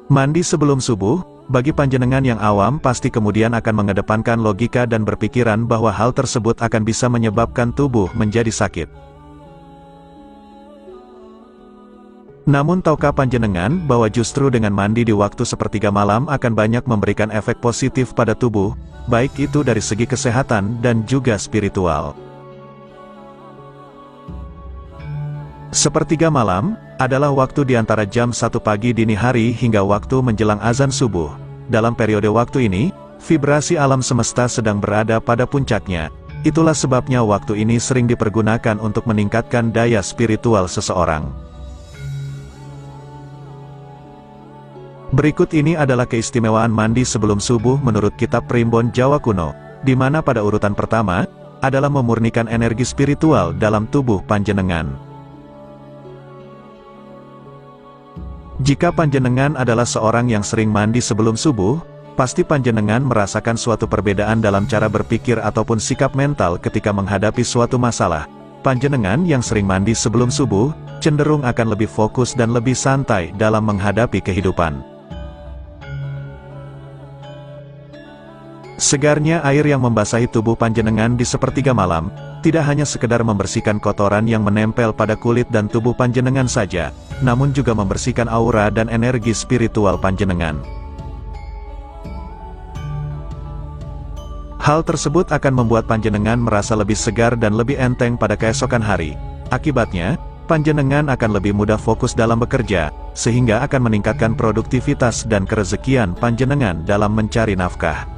Mandi sebelum subuh, bagi panjenengan yang awam pasti kemudian akan mengedepankan logika dan berpikiran bahwa hal tersebut akan bisa menyebabkan tubuh menjadi sakit. Namun tahukah panjenengan bahwa justru dengan mandi di waktu sepertiga malam akan banyak memberikan efek positif pada tubuh, baik itu dari segi kesehatan dan juga spiritual. Sepertiga malam adalah waktu di antara jam 1 pagi dini hari hingga waktu menjelang azan subuh. Dalam periode waktu ini, vibrasi alam semesta sedang berada pada puncaknya. Itulah sebabnya waktu ini sering dipergunakan untuk meningkatkan daya spiritual seseorang. Berikut ini adalah keistimewaan mandi sebelum subuh menurut kitab Primbon Jawa Kuno, di mana pada urutan pertama, adalah memurnikan energi spiritual dalam tubuh panjenengan. Jika panjenengan adalah seorang yang sering mandi sebelum subuh, pasti panjenengan merasakan suatu perbedaan dalam cara berpikir ataupun sikap mental ketika menghadapi suatu masalah. Panjenengan yang sering mandi sebelum subuh, cenderung akan lebih fokus dan lebih santai dalam menghadapi kehidupan. Segarnya air yang membasahi tubuh panjenengan di sepertiga malam, tidak hanya sekedar membersihkan kotoran yang menempel pada kulit dan tubuh panjenengan saja, namun juga membersihkan aura dan energi spiritual panjenengan. Hal tersebut akan membuat panjenengan merasa lebih segar dan lebih enteng pada keesokan hari. Akibatnya, panjenengan akan lebih mudah fokus dalam bekerja, sehingga akan meningkatkan produktivitas dan kerezekian panjenengan dalam mencari nafkah.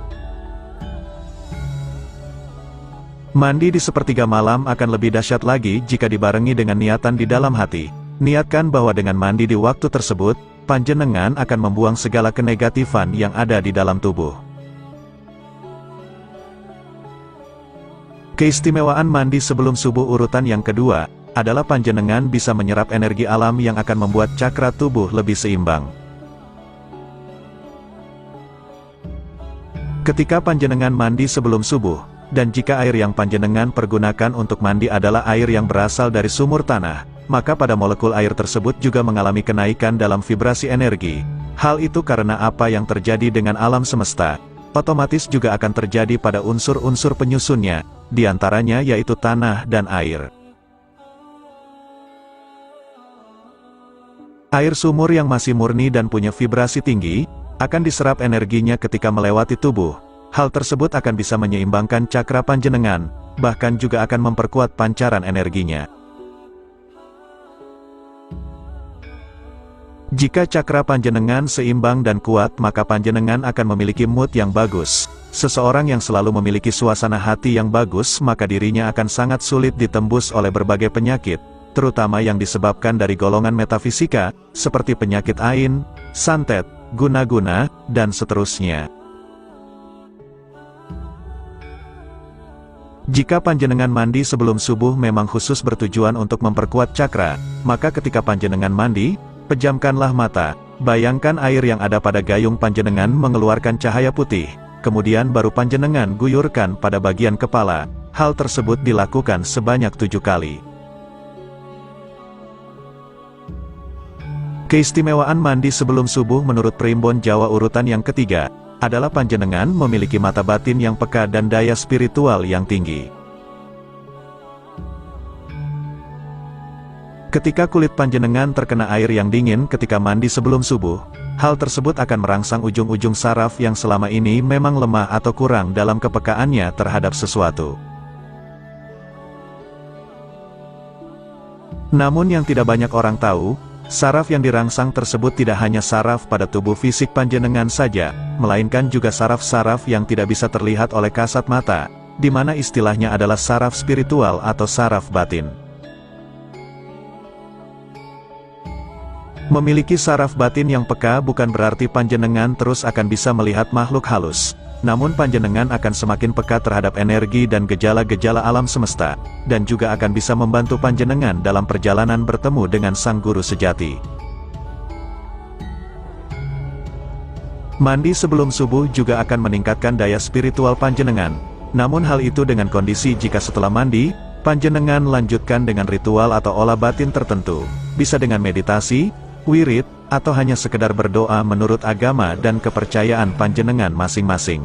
Mandi di sepertiga malam akan lebih dahsyat lagi jika dibarengi dengan niatan di dalam hati. Niatkan bahwa dengan mandi di waktu tersebut, panjenengan akan membuang segala kenegatifan yang ada di dalam tubuh. Keistimewaan mandi sebelum subuh urutan yang kedua, adalah panjenengan bisa menyerap energi alam yang akan membuat cakra tubuh lebih seimbang. Ketika panjenengan mandi sebelum subuh, dan jika air yang panjenengan pergunakan untuk mandi adalah air yang berasal dari sumur tanah, maka pada molekul air tersebut juga mengalami kenaikan dalam vibrasi energi. Hal itu karena apa yang terjadi dengan alam semesta, otomatis juga akan terjadi pada unsur-unsur penyusunnya, diantaranya yaitu tanah dan air. Air sumur yang masih murni dan punya vibrasi tinggi, akan diserap energinya ketika melewati tubuh. Hal tersebut akan bisa menyeimbangkan cakra panjenengan, bahkan juga akan memperkuat pancaran energinya. Jika cakra panjenengan seimbang dan kuat, maka panjenengan akan memiliki mood yang bagus. Seseorang yang selalu memiliki suasana hati yang bagus, maka dirinya akan sangat sulit ditembus oleh berbagai penyakit, terutama yang disebabkan dari golongan metafisika, seperti penyakit ain, santet, guna-guna, dan seterusnya. Jika panjenengan mandi sebelum subuh memang khusus bertujuan untuk memperkuat cakra, maka ketika panjenengan mandi, pejamkanlah mata, bayangkan air yang ada pada gayung panjenengan mengeluarkan cahaya putih, kemudian baru panjenengan guyurkan pada bagian kepala. Hal tersebut dilakukan sebanyak 7 kali. Keistimewaan mandi sebelum subuh menurut Primbon Jawa urutan yang ketiga, adalah panjenengan memiliki mata batin yang peka dan daya spiritual yang tinggi. Ketika kulit panjenengan terkena air yang dingin ketika mandi sebelum subuh, hal tersebut akan merangsang ujung-ujung saraf yang selama ini memang lemah atau kurang dalam kepekaannya terhadap sesuatu. Namun yang tidak banyak orang tahu, saraf yang dirangsang tersebut tidak hanya saraf pada tubuh fisik panjenengan saja, melainkan juga saraf-saraf yang tidak bisa terlihat oleh kasat mata, di mana istilahnya adalah saraf spiritual atau saraf batin. Memiliki saraf batin yang peka bukan berarti panjenengan terus akan bisa melihat makhluk halus, namun panjenengan akan semakin peka terhadap energi dan gejala-gejala alam semesta, dan juga akan bisa membantu panjenengan dalam perjalanan bertemu dengan Sang Guru sejati. Mandi sebelum subuh juga akan meningkatkan daya spiritual panjenengan, namun hal itu dengan kondisi jika setelah mandi, panjenengan lanjutkan dengan ritual atau olah batin tertentu, bisa dengan meditasi, wirid, atau hanya sekedar berdoa menurut agama dan kepercayaan panjenengan masing-masing.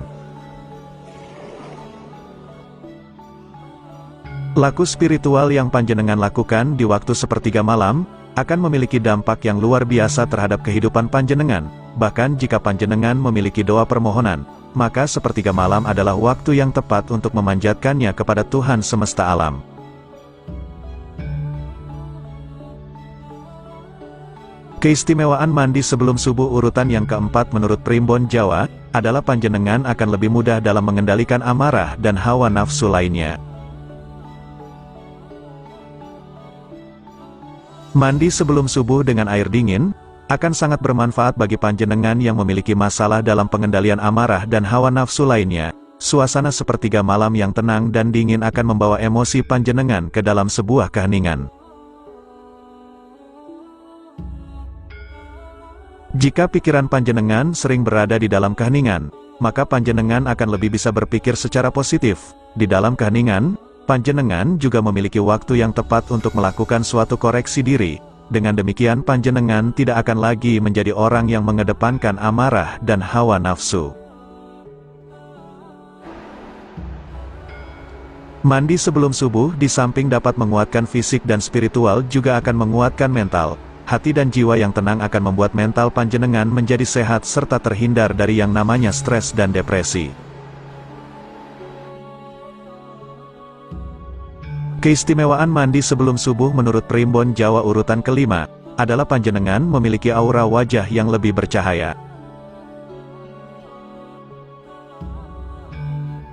Laku spiritual yang panjenengan lakukan di waktu sepertiga malam, akan memiliki dampak yang luar biasa terhadap kehidupan panjenengan. Bahkan jika panjenengan memiliki doa permohonan, maka sepertiga malam adalah waktu yang tepat untuk memanjatkannya kepada Tuhan semesta alam. Keistimewaan mandi sebelum subuh urutan yang keempat menurut Primbon Jawa, adalah panjenengan akan lebih mudah dalam mengendalikan amarah dan hawa nafsu lainnya. Mandi sebelum subuh dengan air dingin, akan sangat bermanfaat bagi panjenengan yang memiliki masalah dalam pengendalian amarah dan hawa nafsu lainnya. Suasana sepertiga malam yang tenang dan dingin akan membawa emosi panjenengan ke dalam sebuah keheningan. Jika pikiran panjenengan sering berada di dalam keheningan, maka panjenengan akan lebih bisa berpikir secara positif. Di dalam keheningan, panjenengan juga memiliki waktu yang tepat untuk melakukan suatu koreksi diri. Dengan demikian panjenengan tidak akan lagi menjadi orang yang mengedepankan amarah dan hawa nafsu. Mandi sebelum subuh di samping dapat menguatkan fisik dan spiritual juga akan menguatkan mental. Hati dan jiwa yang tenang akan membuat mental panjenengan menjadi sehat serta terhindar dari yang namanya stres dan depresi. Keistimewaan mandi sebelum subuh menurut Primbon Jawa urutan kelima, adalah panjenengan memiliki aura wajah yang lebih bercahaya.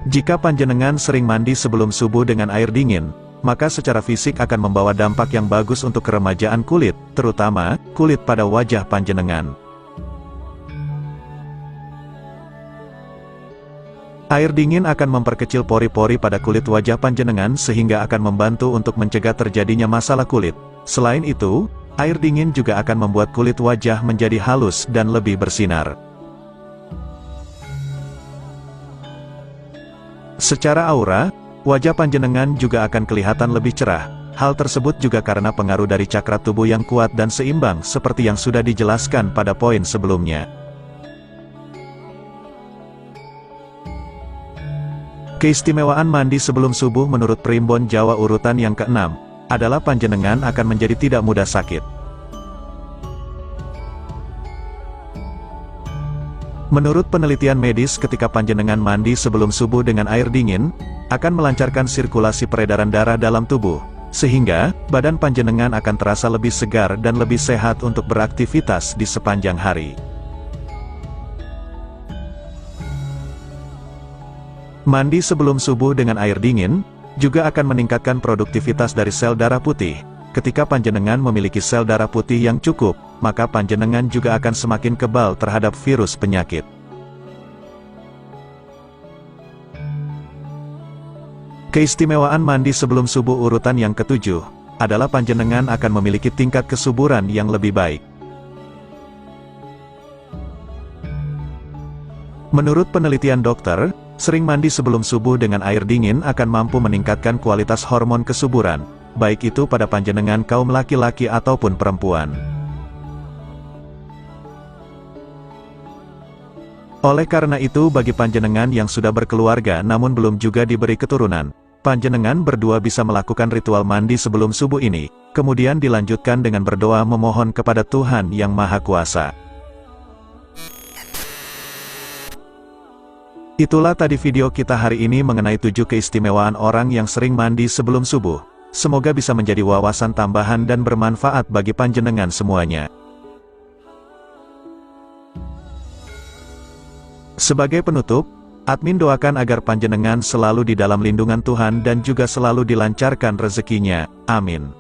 Jika panjenengan sering mandi sebelum subuh dengan air dingin, maka secara fisik akan membawa dampak yang bagus untuk keremajaan kulit, terutama kulit pada wajah panjenengan. Air dingin akan memperkecil pori-pori pada kulit wajah panjenengan sehingga akan membantu untuk mencegah terjadinya masalah kulit. Selain itu, air dingin juga akan membuat kulit wajah menjadi halus dan lebih bersinar. Secara aura, wajah panjenengan juga akan kelihatan lebih cerah. Hal tersebut juga karena pengaruh dari cakra tubuh yang kuat dan seimbang seperti yang sudah dijelaskan pada poin sebelumnya. Keistimewaan mandi sebelum subuh menurut Primbon Jawa urutan yang keenam, adalah panjenengan akan menjadi tidak mudah sakit. Menurut penelitian medis ketika panjenengan mandi sebelum subuh dengan air dingin, akan melancarkan sirkulasi peredaran darah dalam tubuh, sehingga badan panjenengan akan terasa lebih segar dan lebih sehat untuk beraktivitas di sepanjang hari. Mandi sebelum subuh dengan air dingin, juga akan meningkatkan produktivitas dari sel darah putih. Ketika panjenengan memiliki sel darah putih yang cukup, maka panjenengan juga akan semakin kebal terhadap virus penyakit. Keistimewaan mandi sebelum subuh urutan yang ketujuh, adalah panjenengan akan memiliki tingkat kesuburan yang lebih baik. Menurut penelitian dokter, sering mandi sebelum subuh dengan air dingin akan mampu meningkatkan kualitas hormon kesuburan, baik itu pada panjenengan kaum laki-laki ataupun perempuan. Oleh karena itu bagi panjenengan yang sudah berkeluarga namun belum juga diberi keturunan, panjenengan berdua bisa melakukan ritual mandi sebelum subuh ini, kemudian dilanjutkan dengan berdoa memohon kepada Tuhan Yang Maha Kuasa. Itulah tadi video kita hari ini mengenai 7 keistimewaan orang yang sering mandi sebelum subuh. Semoga bisa menjadi wawasan tambahan dan bermanfaat bagi panjenengan semuanya. Sebagai penutup, admin doakan agar panjenengan selalu di dalam lindungan Tuhan dan juga selalu dilancarkan rezekinya. Amin.